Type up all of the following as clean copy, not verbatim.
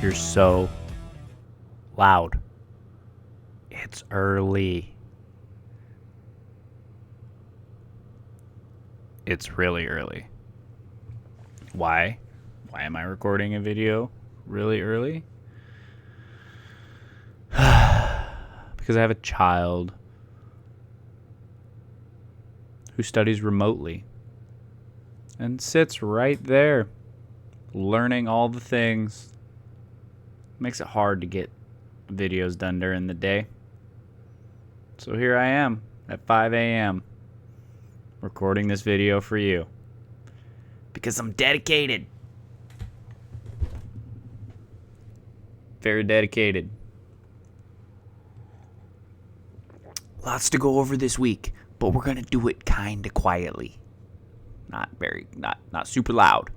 You're so loud. It's early. It's really early. Why? Why am I recording a video really early? Because I have a child who studies remotely and sits right there learning all the things. Makes it hard to get videos done during the day. So here I am at 5 a.m. recording this video for you because I'm dedicated. Very dedicated. Lots to go over this week, but we're going to do it kind of quietly. Not super loud.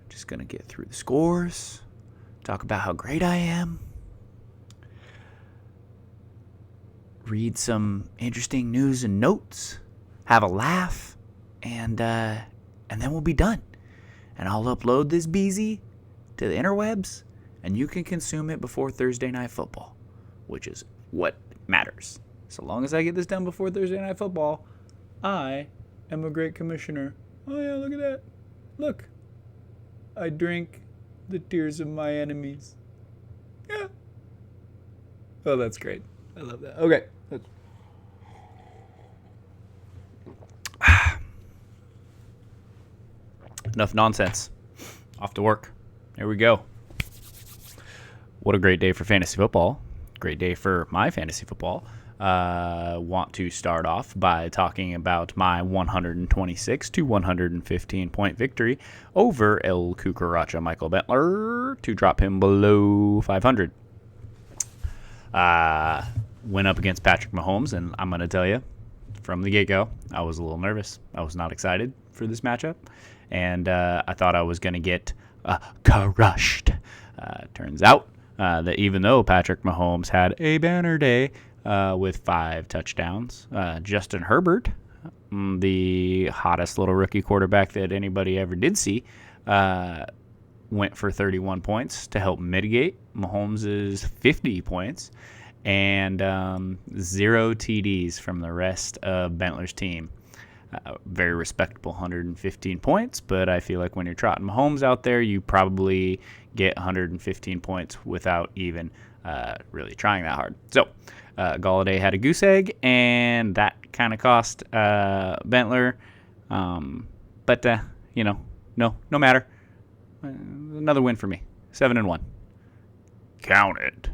Just going to get through the scores, talk about how great I am, read some interesting news and notes, have a laugh, and then we'll be done. And I'll upload this BZ to the interwebs, and you can consume it before Thursday Night Football, which is what matters. So long as I get this done before Thursday Night Football, I am a great commissioner. Oh yeah, look at that. Look. I drink the tears of my enemies. Yeah. Oh, that's great. I love that. Okay. Enough nonsense. Off to work. Here we go. What a great day for fantasy football. Great day for my fantasy football. Want to start off by talking about my 126 to 115 point victory over El Cucaracha Michael Bentler to drop him below 500. Went up against Patrick Mahomes, and I'm going to tell you, from the get-go, I was a little nervous. I was not excited for this matchup, and I thought I was going to get crushed. Turns out that even though Patrick Mahomes had a banner day, with 5 touchdowns. Justin Herbert, the hottest little rookie quarterback that anybody ever did see, went for 31 points to help mitigate Mahomes' 50 points and 0 TDs from the rest of Bentler's team. Very respectable 115 points, but I feel like when you're trotting Mahomes out there, you probably get 115 points without even really trying that hard. So, Galladay had a goose egg, and that kind of cost Bentler. But no matter. Another win for me. 7-1. Count it.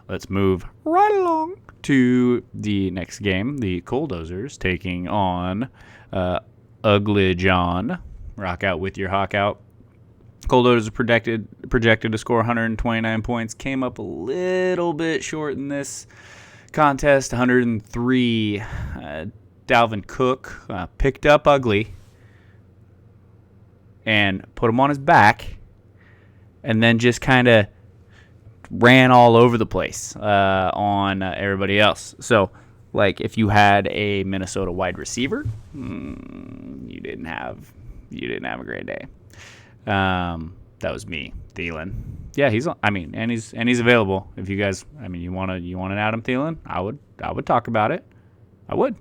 Let's move right along to the next game. The Bulldozers taking on Ugly John. Rock out with your hawk out. Bulldozers projected to score 129 points. Came up a little bit short in this contest, 103. Dalvin Cook picked up Ugly and put him on his back and then just kind of ran all over the place on everybody else. So, like, if you had a Minnesota wide receiver, you didn't have a great day. That was me, Thielen. Yeah, he's available. If you guys, you want an Adam Thielen, I would talk about it. I would.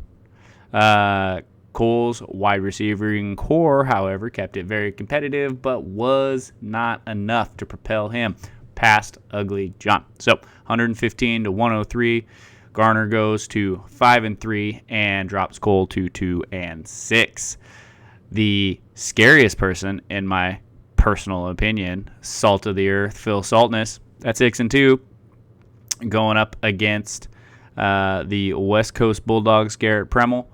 Cole's wide receiving core, however, kept it very competitive, but was not enough to propel him past Ugly John. So 115 to 103. Garner goes to 5-3 and drops Cole to 2-6. The scariest person, in my personal opinion, salt of the earth, Phil Saltness, at 6-2, going up against the West Coast Bulldogs, Garrett Premel.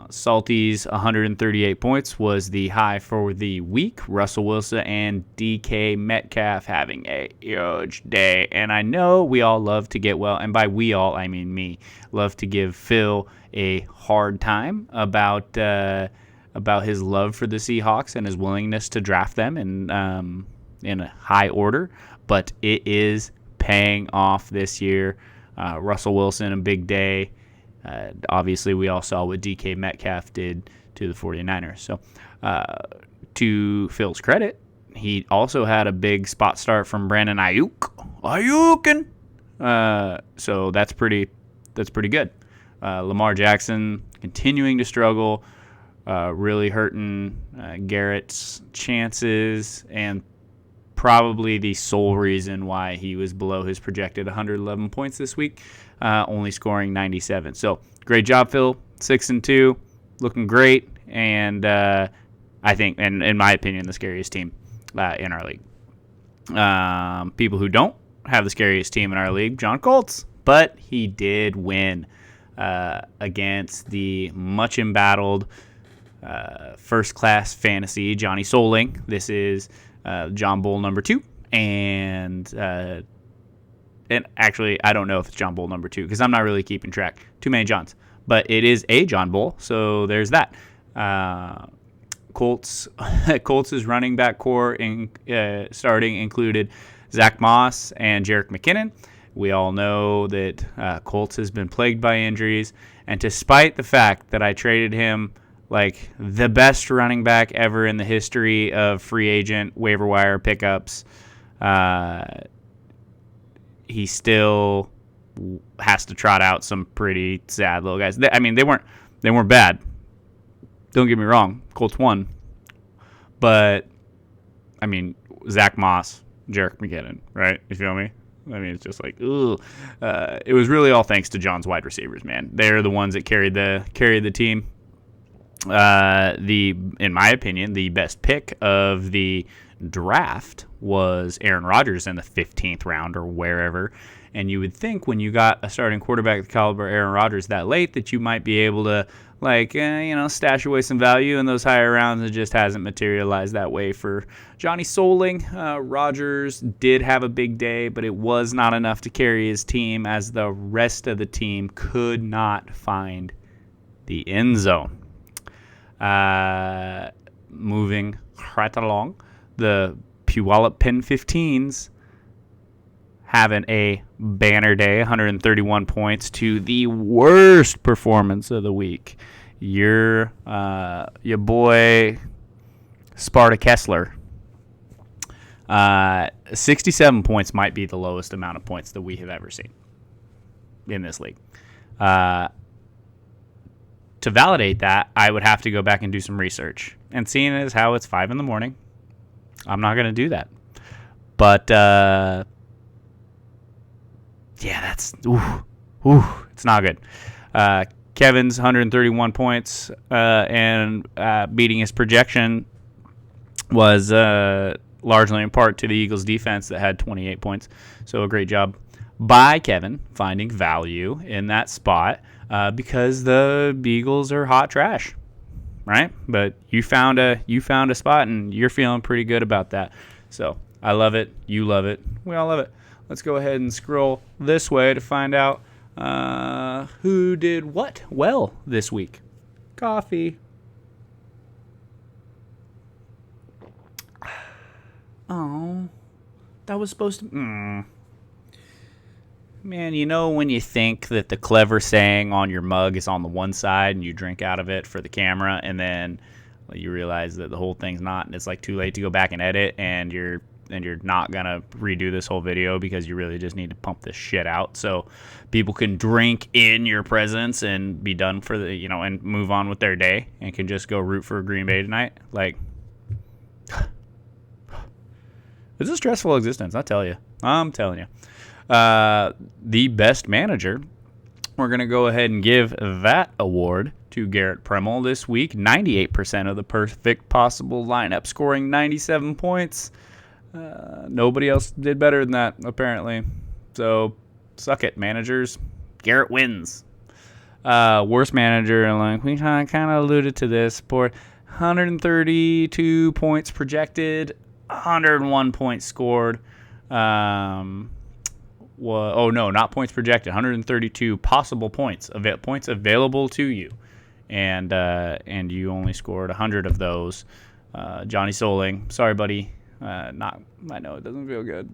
Salty's 138 points was the high for the week. Russell Wilson and DK Metcalf having a huge day. And I know we all love to get, well, and by we all, I mean me, love to give Phil a hard time about his love for the Seahawks and his willingness to draft them in a high order. But it is paying off this year. Russell Wilson, a big day. Obviously, we all saw what DK Metcalf did to the 49ers. So, to Phil's credit, he also had a big spot start from Brandon Ayukin. So that's pretty good. Lamar Jackson continuing to struggle, really hurting Garrett's chances, and probably the sole reason why he was below his projected 111 points this week, only scoring 97. So great job, Phil. 6-2, looking great, and I think, and in my opinion, the scariest team in our league. People who don't have the scariest team in our league, John Colts, but he did win against the much embattled first class fantasy Johnny Soling. This is John Bull number 2, and actually I don't know if it's John Bull number 2 because I'm not really keeping track. Too many Johns, but it is a John Bull, so there's that. Colts' running back core starting included Zach Moss and Jerick McKinnon. We all know that Colts has been plagued by injuries, and despite the fact that I traded him like the best running back ever in the history of free agent waiver wire pickups, he still has to trot out some pretty sad little guys. I mean, they weren't bad. Don't get me wrong, Colts won, but I mean, Zach Moss, Jerick McKinnon, right? You feel me? I mean, it's just like, ooh. It was really all thanks to John's wide receivers, man. They're the ones that carried the team. In my opinion, the best pick of the draft was Aaron Rodgers in the 15th round or wherever. And you would think when you got a starting quarterback the caliber of Aaron Rodgers that late that you might be able to, stash away some value in those higher rounds. It just hasn't materialized that way for Johnny Soling. Rodgers did have a big day, but it was not enough to carry his team as the rest of the team could not find the end zone. Moving right along, the Puyallup Pen 15s having a banner day, 131 points to the worst performance of the week. Your boy Sparta Kessler. 67 points might be the lowest amount of points that we have ever seen in this league. To validate that, I would have to go back and do some research. And seeing as how it's 5 a.m, I'm not going to do that. But, that's, it's not good. Kevin's 131 points and beating his projection was largely in part to the Eagles' defense that had 28 points. So a great job by Kevin finding value in that spot because the Eagles are hot trash, right? But you found a spot and you're feeling pretty good about that. So I love it. You love it. We all love it. Let's go ahead and scroll this way to find out who did what well this week. Coffee. Oh, that was supposed to... Man, you know when you think that the clever saying on your mug is on the one side and you drink out of it for the camera, and then you realize that the whole thing's not, and it's like too late to go back and edit, and you're not gonna redo this whole video because you really just need to pump this shit out so people can drink in your presence and be done for the, and move on with their day and can just go root for Green Bay tonight. Like, it's a stressful existence, I'm telling you. The best manager, we're going to go ahead and give that award to Garrett Premel this week. 98% of the perfect possible lineup, scoring 97 points. Nobody else did better than that, apparently. So, suck it, managers. Garrett wins. Worst manager, and we kind of alluded to this. Poor 132 points projected, 101 points scored. Not points projected. 132 possible points. Points available to you, and you only scored 100 of those. Johnny Soling, sorry, buddy. I know it doesn't feel good.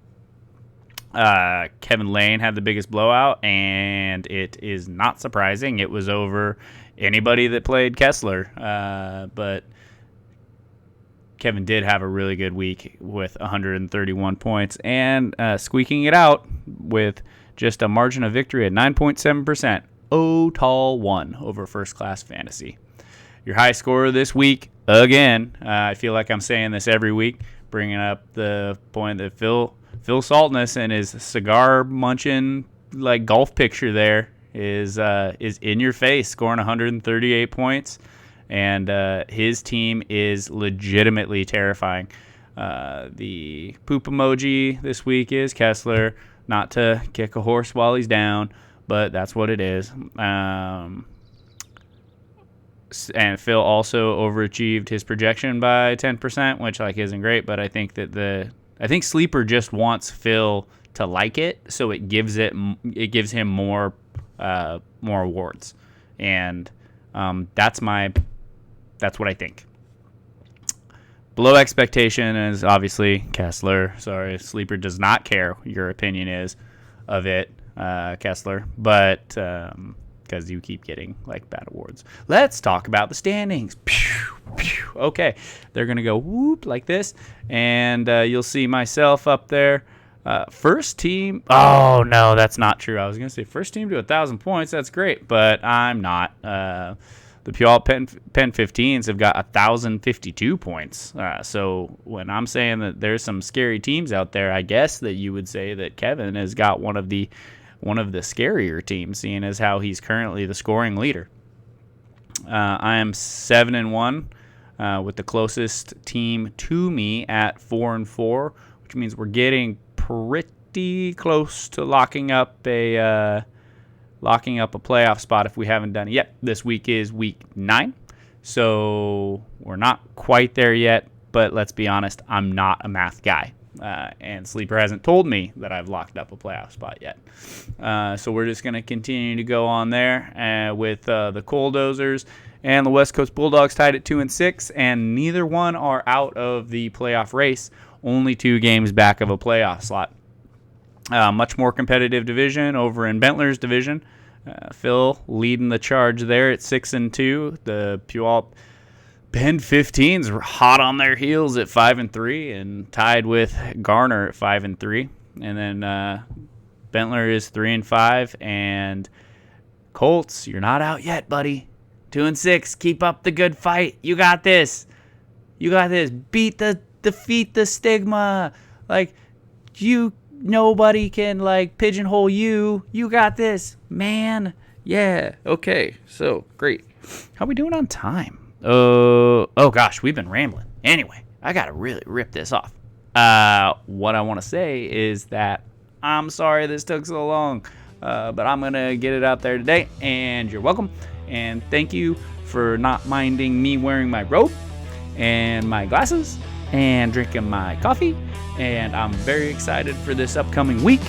Kevin Lane had the biggest blowout, and it is not surprising. It was over anybody that played Kessler. But Kevin did have a really good week with 131 points and squeaking it out with just a margin of victory at 9.7%. Oh, tall one over First Class Fantasy. Your high scorer this week, again, I feel like I'm saying this every week, bringing up the point that Phil Saltness and his cigar munching like golf picture there is in your face, scoring 138 points, and his team is legitimately terrifying. The poop emoji this week is Kessler, not to kick a horse while he's down, but that's what it is. And Phil also overachieved his projection by 10%, which like isn't great, but I think that I think Sleeper just wants Phil to like it, so it gives him more awards, and that's what I think. Below expectation is obviously Kessler. Sorry, Sleeper does not care your opinion is of it, Kessler, but because you keep getting like bad awards. Let's talk about the standings. Pew, pew. Okay, they're gonna go whoop like this, and you'll see myself up there. First team. Oh no, that's not true. I was gonna say first team to 1,000 points. That's great, but I'm not. The Puyallup Pen 15s have got 1,052 points. So when I'm saying that there's some scary teams out there, I guess that you would say that Kevin has got one of the scarier teams, seeing as how he's currently the scoring leader. I am 7-1 with the closest team to me at 4-4, which means we're getting pretty close to locking up a playoff spot if we haven't done it yet. This week is week 9, so we're not quite there yet, but let's be honest, I'm not a math guy. And Sleeper hasn't told me that I've locked up a playoff spot yet. So we're just going to continue to go on there with the Colldozers and the West Coast Bulldogs tied at 2-6, and neither one are out of the playoff race, only 2 games back of a playoff slot. Much more competitive division over in Bentler's division. Phil leading the charge there at 6-2. The Puyallup Pen 15s were hot on their heels at 5-3 and tied with Garner at 5-3. And then Bentler is 3-5. And Colts, you're not out yet, buddy. 2-6. Keep up the good fight. You got this. You got this. Defeat the stigma. Like, nobody can like pigeonhole you. You got this, man. Yeah. Okay. So great. How we doing on time? Oh gosh, we've been rambling. Anyway, I gotta really rip this off. What I want to say is that I'm sorry this took so long, but I'm gonna get it out there today, and you're welcome. And thank you for not minding me wearing my robe and my glasses and drinking my coffee. And I'm very excited for this upcoming week.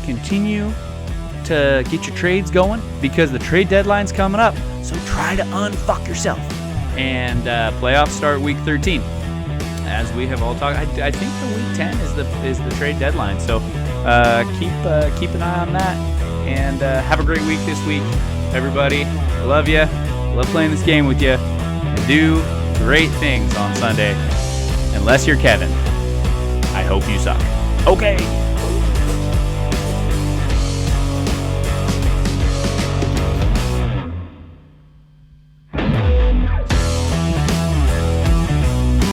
Continue to get your trades going because the trade deadline's coming up. So try to unfuck yourself. And playoffs start week 13. As we have all talked, I think the week 10 is the trade deadline. So keep an eye on that. And have a great week this week, everybody. I love you. Love playing this game with you. And do great things on Sunday. Unless you're Kevin. I hope you suck. Okay.